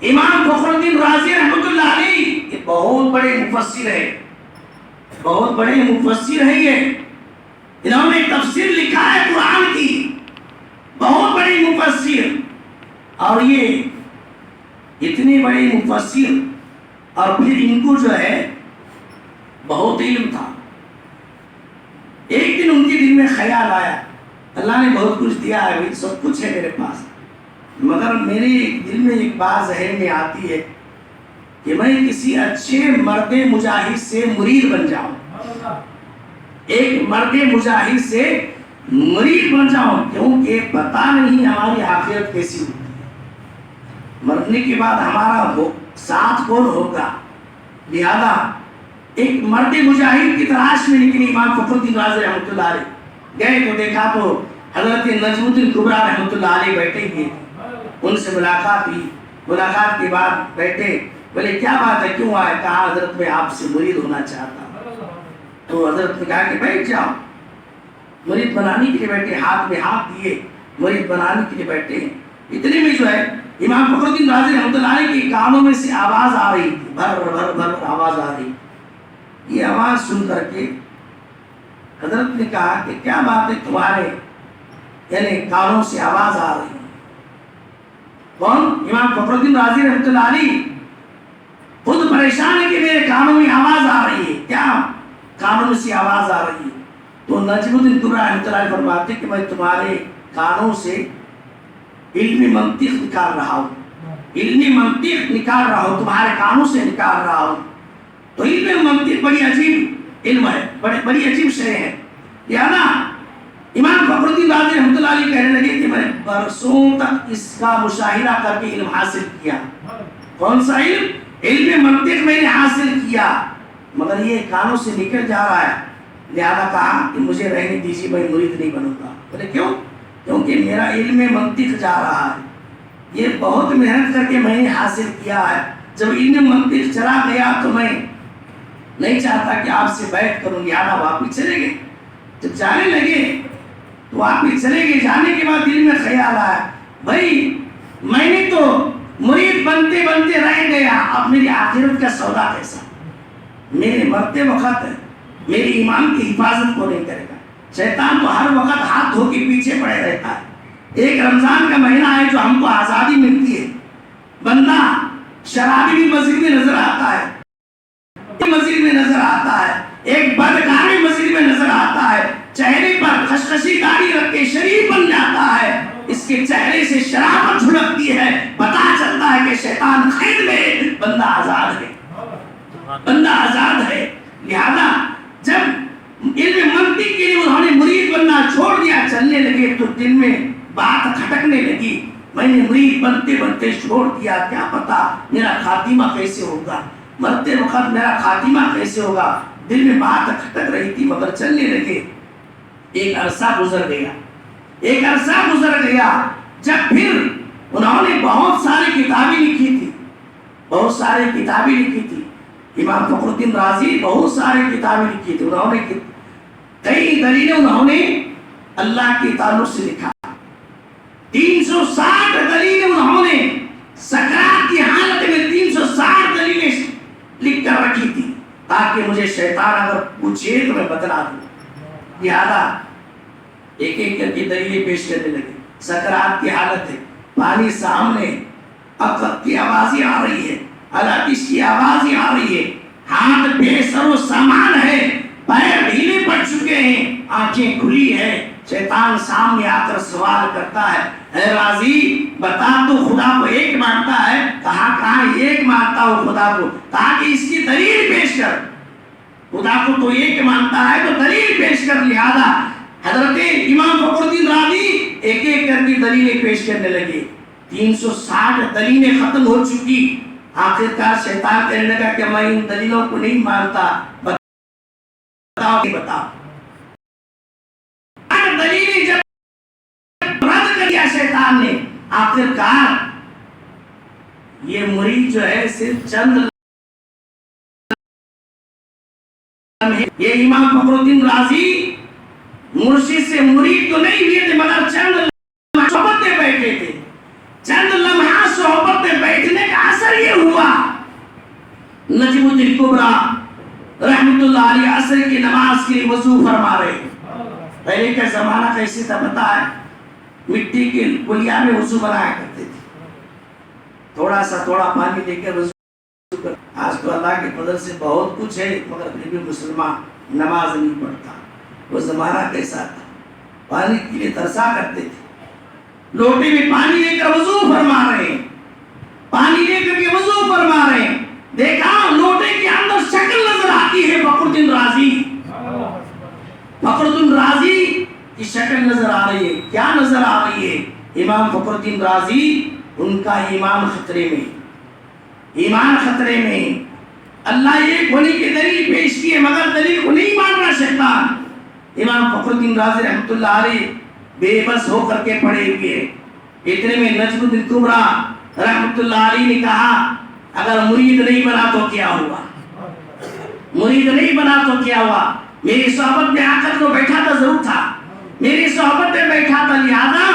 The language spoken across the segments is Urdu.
امام فخر الدین رازی رحمۃ اللہ علیہ یہ بہت بڑے مفسر ہے، بہت بڑے مفسر ہے، یہ انہوں نے تفسیر لکھا ہے قرآن کی، بہت بڑے مفسر. اور یہ اتنے بڑے مفسر اور پھر ان کو جو ہے بہت علم تھا. ایک دن ان کے دل میں خیال آیا اللہ نے بہت کچھ دیا ہے بھائی، سب کچھ ہے میرے پاس، مگر میرے دل میں ایک بات ذہن میں آتی ہے کہ میں کسی اچھے مرد مجاہد سے مرید بن جاؤں، ایک مرد مجاہد سے مرید بن جاؤں، کیونکہ پتہ نہیں ہماری آخرت کیسی ہوتی ہے، مرنے کے بعد ہمارا ساتھ کون ہوگا. لہذا ایک مرد مجاہد کی تلاش میں نکلی امام فخر الدین رازی رحمۃ اللہ علیہ. گئے تو دیکھا تو حضرت نجم الدین کبریٰ رحمۃ اللہ علیہ بیٹھے ہوئے، ان سے ملاقات ہوئی. ملاقات کے بعد بیٹھے، بولے کیا بات ہے، کیوں آئے؟ کہا حضرت میں آپ سے مرید ہونا چاہتا ہوں. تو حضرت نے کہا کہ بیٹھ جاؤ. مرید بنانے کے لیے بیٹھے، ہاتھ میں ہاتھ دیے، مرید بنانے کے لیے بیٹھے. اتنے میں جو ہے امام فخر الدین رازی رحمۃ اللہ علیہ کے کانوں میں سے آواز آ رہی تھی، بھر بھر بھر آواز آ رہی. یہ آواز سن کر کے حضرت نے کہا کہ کیا بات ہے تمہارے یعنی کانوں سے آواز آ رہی ہے؟ کون؟ امام فخر الدین رازی رحمۃ اللہ علیہ خود پریشان ہے کہ میرے کانوں میں آواز آ رہی ہے. کیا کانوں میں سے آواز آ رہی ہے؟ تو نجم الدین کبریٰ رحمۃ اللہ علیہ فرماتے کہ میں تمہارے کانوں سے علم منطق نکال رہا ہوں، علم منطق نکال رہا ہوں، تمہارے کانوں سے نکال رہا ہوں. تو علم منطق بڑی عجیب علم ہے، بڑی عجیب شے ہے. لہذا امام فخر الدین رازی رحمۃ اللہ علیہ کہنے لگے کہ میں برسوں تک اس کا مشاہدہ کر کے علم حاصل کیا. کون سا علم؟ علم منطق میں نے حاصل کیا، مگر یہ کانوں سے نکل جا رہا ہے. لہذا کہا کہ مجھے رہنے دیجیے، میں مرید نہیں بنوں گا. بولے کیوں؟ کیونکہ میرا علم منطق جا رہا ہے، یہ بہت محنت کر کے میں نے حاصل کیا ہے. جب علم منطق چلا گیا تو میں نہیں چاہتا کہ آپ سے بیعت کروں. لہٰذا واپس چلے گئے. جب جانے لگے تو واپس چلے گئے. جانے کے بعد دل میں خیال آیا بھائی میں نے تو مرید بنتے بنتے رہ گیا، اب میری آخرت کا سودا کیسا؟ میرے مرتے وقت میرے ایمان کی حفاظت کو نہیں کرے گا. شیطان تو ہر وقت ہاتھ دھو کے پیچھے پڑے رہتا ہے. ایک رمضان کا مہینہ ہے جو ہم کو آزادی ملتی ہے، بندہ شرابی بھی مسجد میں نظر آتا ہے، مسجد میں نظر آتا ہے، ایک بدکار بھی مسجد میں نظر آتا ہے، چہرے پر خشخشی داڑھی رکھ کے شریف بن جاتا ہے، اس کے چہرے سے شرافت جھلکتی ہے، پتہ چلتا ہے کہ شیطان قید میں، بندہ آزاد ہے، بندہ آزاد ہے. لہذا جب علم منطق کے لیے انہوں نے مرید بننا چھوڑ دیا، چلنے لگے تو دل میں بات کھٹکنے لگی میں نے مرید بنتے بنتے چھوڑ دیا، کیا پتا میرا خاتمہ کیسے ہوگا، مرتے وقت میرا خاتمہ کیسے ہوگا. دل میں بات کھٹک رہی تھی مگر چلنے لگے. ایک عرصہ گزر گیا، ایک عرصہ گزر گیا. جب پھر انہوں نے بہت ساری کتابیں لکھی تھی، بہت ساری کتابیں لکھی تھی. امام فخر الدین رازی بہت ساری کتابیں لکھی تھی. انہوں نے کئی دلیلیں انہوں نے اللہ کے تعلق سے لکھا. 360 دلیلیں انہوں نے سکرات کی حالت میں 360 دلیلیں لکھ کر رکھی تھی تاکہ مجھے شیطان اگر پوچھے تو میں بتلا دوں. لہذا ایک ایک کر کے دلیلیں پیش کرنے لگے. سکرات کی حالت ہے، پانی سامنے، عقب کی آوازیں آ رہی ہے، آتش کی آوازیں آ رہی ہے، ہاتھ بے سر و سامان ہے، پیر ڈھیلے پڑ چکے ہیں، آنکھیں کھلی ہے. شیطان سامنے آ کر سوال کرتا ہے اے راضی بتا تو خدا کو ایک مانتا ہے؟ کہاں ایک مانتا ہوں خدا کو. کہا کہ اس کی دلیل پیش کر، خدا کو تو ایک مانتا ہے تو دلیل پیش کر. لہذا حضرت امام فخر الدین رازی ایک ایک کر کے دلیلیں پیش کرنے لگے. 360 دلیلیں ختم ہو چکی. آخرکار شیطان کہنے لگا کہ میں ان دلیلوں کو نہیں مانتا، بتاؤ بتاؤ. دلیلیں جب رد کر دیا شیطان نے، آخرکار یہ مرید جو ہے صرف چند یہ امام فخر الدین رازی مرشد سے مرید تو نہیں ہوئے تھے مگر چند صحبت میں بیٹھے تھے. چند لمحات صحبت میں بیٹھنے کا اثر یہ ہوا نجم الدین کبریٰ رحمت اللہ علیہ عصر کی نماز کے لیے وضو فرما رہے ہیں. پہلے کا زمانہ کیسے تھا پتہ ہے؟ مٹی کے پلیا میں وضو بنایا کرتے تھے, تھوڑا پانی لے کر وضو کر. آج تو اللہ کے فضل سے بہت کچھ ہے مگر پھر بھی مسلمان نماز نہیں پڑھتا. وہ زمانہ کیسا تھا؟ پانی کے لیے ترسا کرتے تھے. لوٹے میں پانی لے کر وضو فرما رہے ہیں, پانی لے کر کے وضو فرما رہے ہیں. دیکھا لوٹے کے اندر شکل نظر آتی ہے فخر الدین رازی. فخر الدین رازی کی شکل نظر آ رہی ہے. کیا نظر آ رہی ہے؟ امام فخر الدین رازی, ان کا ایمان خطرے میں, ایمان خطرے میں. اللہ ایک ہونے کی دلیل پیش کی ہے مگر دلیل کو نہیں مان رہا شیطان. امام فخر الدین رازی رحمت اللہ علیہ بے بس ہو کر کے پڑے ہوئے. اتنے میں نجم الدین کبریٰ رحمت اللہ علیہ نے کہا اگر مرید نہیں بنا تو کیا ہوا, مرید نہیں بنا تو کیا ہوا. میری صحبت میں آ کر تو بیٹھا تھا, ضرور تھا, میری صحبت میں بیٹھا تھا, لہذا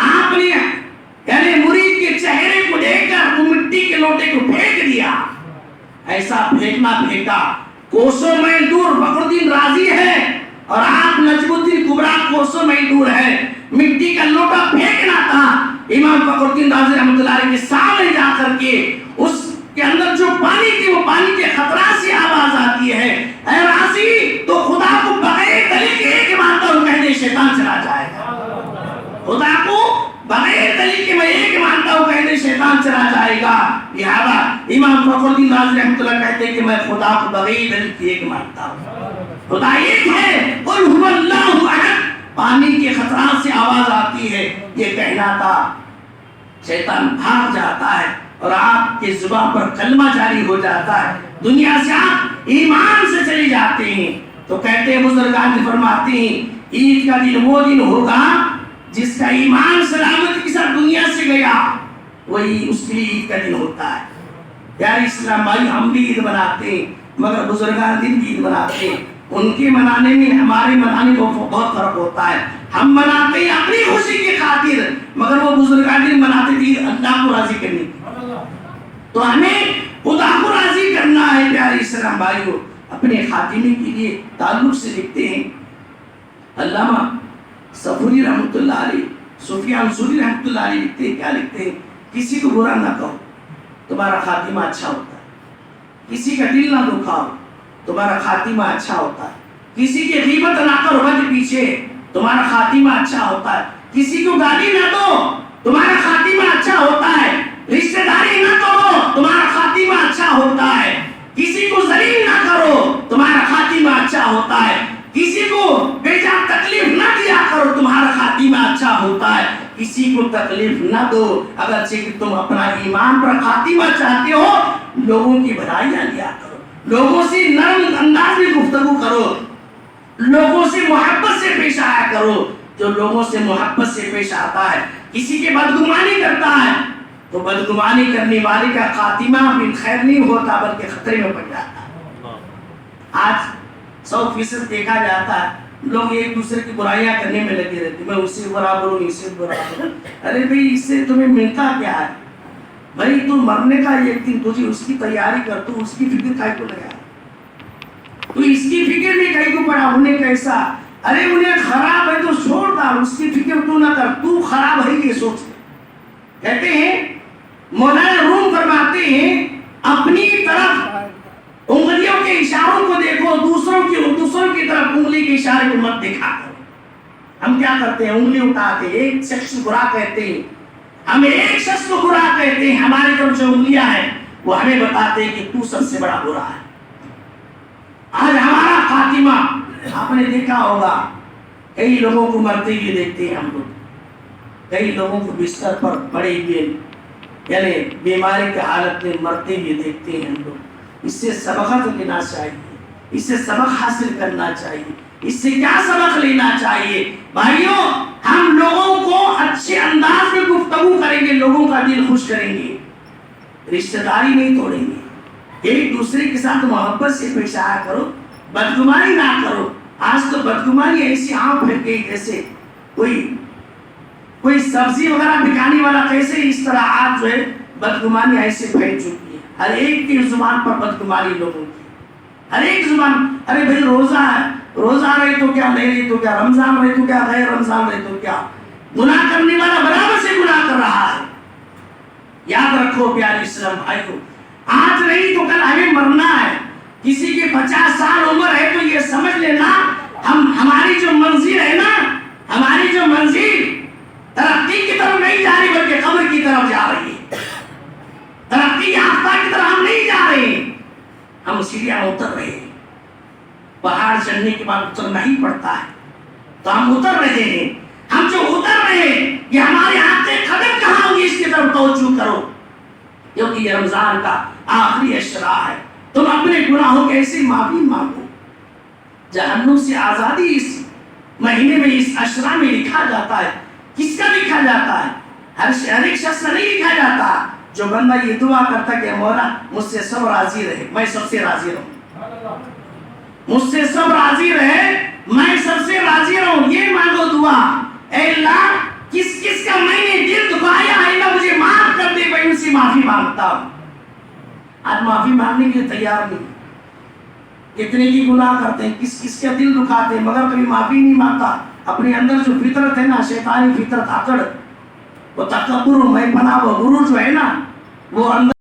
آپ نے یعنی مرید کے چہرے کو دیکھ کر وہ مٹی کے لوٹے کو پھینک دیا. ایسا پھینکنا پھینکا کوسوں میل دور فخر الدین رازی ہے اور آپ نجم الدین کبریٰ کوسوں میل دور ہے. مٹی کا لوٹا پھینکنا تھا. امام فخر الدین رازی رحمۃ اللہ علیہ کے سامنے جا کر کے اس کے اندر جو پانی تھی وہ پانی کے خطرات سے آواز آتی ہے, اے رازی تو خدا کو بغیر دلیل کے ایک مانتا ہوں کہہ دے شیطان چلا جائے گا. خدا کو بغیر دلیل کے میں ایک مانتا ہوں کہہ دے شیطان چلا جائے گا. لہذا امام فخر الدین رازی رحمۃ اللہ کہتے ہیں کہ میں خدا کو بغیر دلیل کے ایک مانتا ہوں, خدا ایک ہے, قل هو اللہ احد. پانی کے خطرات سے آواز آتی ہے, یہ کہنا تھا. شیطان بھاگ جاتا ہے اور آپ کے زبان پر کلمہ جاری ہو جاتا ہے, دنیا سے آپ ایمان سے چلے جاتے ہیں. تو کہتے ہیں بزرگان فرماتے ہیں عید کا دن وہ دن ہوگا جس کا ایمان سلامتی کے ساتھ دنیا سے گیا, وہی اس کے لیے عید کا دن ہوتا ہے. پیارے اسلام بھائی, ہم بھی عید مناتے ہیں مگر بزرگان دن بھی عید مناتے ہیں. ان کے منانے میں ہمارے منانے کو بہت فرق ہوتا ہے. ہم مناتے ہیں اپنی خوشی کی خاطر مگر وہ بزرگان دن مناتے تھے اللہ کو راضی کرنے کی. تو ہمیں خدا کو راضی کرنا ہے. پیارے اسلام بھائیو, اپنے خاتمے کے لیے تعلق سے لکھتے ہیں علامہ صفوری رحمۃ اللہ علیہ, سفیان ثوری رحمۃ اللہ علیہ لکھتے ہیں, کیا لکھتے ہیں؟ کسی کو برا نہ کہو تمہارا خاتمہ اچھا ہوتا ہے. کسی کا دل نہ دکھاؤ تمہارا خاتمہ اچھا ہوتا ہے. کسی کی غیبت نہ کرو وجہ پیچھے تمہارا خاتمہ اچھا ہوتا ہے. کسی کو گالی نہ دو تمہارا خاتمہ اچھا ہوتا ہے. رشتہ داری نہ کرو تمہارا خاتمہ اچھا ہوتا ہے. کسی کو ذلیل نہ کرو تمہارا خاتمہ اچھا ہوتا ہے. کسی کو بے جا تکلیف نہ دیا کرو تمہارا خاتمہ اچھا ہوتا ہے. کسی کو تکلیف نہ دو اگرچہ کہ تم اپنا ایمان پر خاتمہ چاہتے ہو. لوگوں کی بھلائیاں لیا کرو, لوگوں سے نرم انداز میں گفتگو کرو, لوگوں سے محبت سے پیش آیا کرو. جو لوگوں سے محبت سے پیش آتا ہے, کسی کے بدگمانی کرتا ہے تو بدگمانی کرنے والے کا خاتمہ بالخیر نہیں ہوتا بلکہ خطرے میں پڑ جاتا ہے. آج 100% دیکھا جاتا ہے لوگ ایک دوسرے کی برائیاں کرنے میں لگے رہتے. میں اس سے برا بولوں, اس سے برا بولوں. ارے بھائی اس سے تمہیں ملتا کیا ہے؟ بھائی تو مرنے کا ایک دن تجھے اس کی تیاری کر, تو اس کی فکر کائے کو لگا, تو اس کی فکر میں کہیں کو پڑا انہیں کیسا. ارے انہیں خراب ہے تو چھوڑ ڈال, اس کی فکر تو نہ کر, تو خراب ہے یہ سوچ. کہتے ہیں مولانا روم فرماتے ہیں اپنی طرف انگلیوں کے اشاروں کو دیکھو, دوسروں کی طرف انگلی کے اشارے کو مت دکھا کرو. ہم کیا کرتے ہیں؟ انگلی اٹھاتے ہیں, ایک شخص برا کہتے ہیں, ہم ایک شخص کو برا کہتے ہیں, ہماری طرف جو انگلیاں ہیں وہ ہمیں بتاتے ہیں کہ تو سب سے بڑا برا ہے. آج ہمارا خاتمہ آپ نے دیکھا ہوگا, کئی لوگوں کو مرتے ہوئے دیکھتے ہیں ہم لوگ, کئی لوگوں کو بستر پر پڑے ہوئے یعنی بیماری کی حالت میں مرتے ہوئے دیکھتے ہیں ہم لوگ. اس سے سبق لینا چاہیے, اس سے سبق حاصل کرنا چاہیے. اس سے کیا سبق لینا چاہیے بھائیوں؟ ہم لوگوں کو اچھے انداز میں گفتگو کریں گے, لوگوں کا دل خوش کریں گے, رشتہ داری نہیں توڑیں گے, ایک دوسرے کے ساتھ محبت سے پیش آیا کرو, بدگمانی نہ کرو. آج تو بدگمانی ایسی عام پھیل گئی جیسے کوئی سبزی وغیرہ بکانے والا کیسے اس طرح آج جو ہے بدگمانی ایسے پھیل چکی ہے، ہر ایک کی زبان پر بدگمانی لوگوں کی، ہر ایک زبان، ارے بھائی روزہ ہے، روزہ رہے تو کیا، نہیں رہے تو کیا، رمضان رہے تو کیا، غیر رمضان رہے تو کیا، گناہ کرنے والا برابر سے گناہ کر رہا ہے۔ یاد رکھو پیارے اسلام بھائیو، آج نہیں تو کل ہمیں مرنا ہے۔ کسی کے 50 سال عمر ہے تو یہ سمجھ لینا ہماری جو منزل ہے نا، ہماری جو منزل ترقی کی طرف نہیں جا رہی بلکہ قبر کی طرف جا رہی ہے۔ ترقی یافتہ کی طرف ہم نہیں جا رہے، ہم سیڑھیاں اتر رہے ہیں۔ پہاڑ چڑھنے کے بعد اترنا ہی پڑتا ہے، تو ہم اتر رہے ہیں۔ ہم جو اتر رہے ہیں یہ ہمارے ہاتھ سے قدم کہاں ہوگی اس کی طرف توجہ کرو، کیونکہ یہ رمضان کا آخری اشرا ہے۔ تم اپنے گناہوں کے ایسے معافی مانگو، جہنم سے آزادی اس مہینے میں، اس اشرا میں لکھا جاتا ہے۔ کس کا لکھا جاتا ہے؟ ہر ایک شخص کا نہیں لکھا جاتا۔ جو بندہ یہ دعا کرتا کہ مولا مجھ سے سب راضی رہے، میں سب سے راضی رہوں، مجھ سے سب راضی رہے، میں سب سے راضی رہوں، یہ مانگو دعا، اے اللہ کس کس کا میں نے دل دکھایا ہے اللہ مجھے معاف کر دے، میں ان سے معافی مانگتا ہوں۔ آج معافی مانگنے کے لیے تیار نہیں، کتنے کی گناہ کرتے ہیں، کس کس کا دل دکھاتے ہیں، مگر کبھی معافی نہیں مانگتا۔ اپنے اندر جو فطرت ہے نا، شیطانی فطرت، آکڑ، وہ تکبر، میں پناہ، وہ غرور جو ہے نا، وہ اندر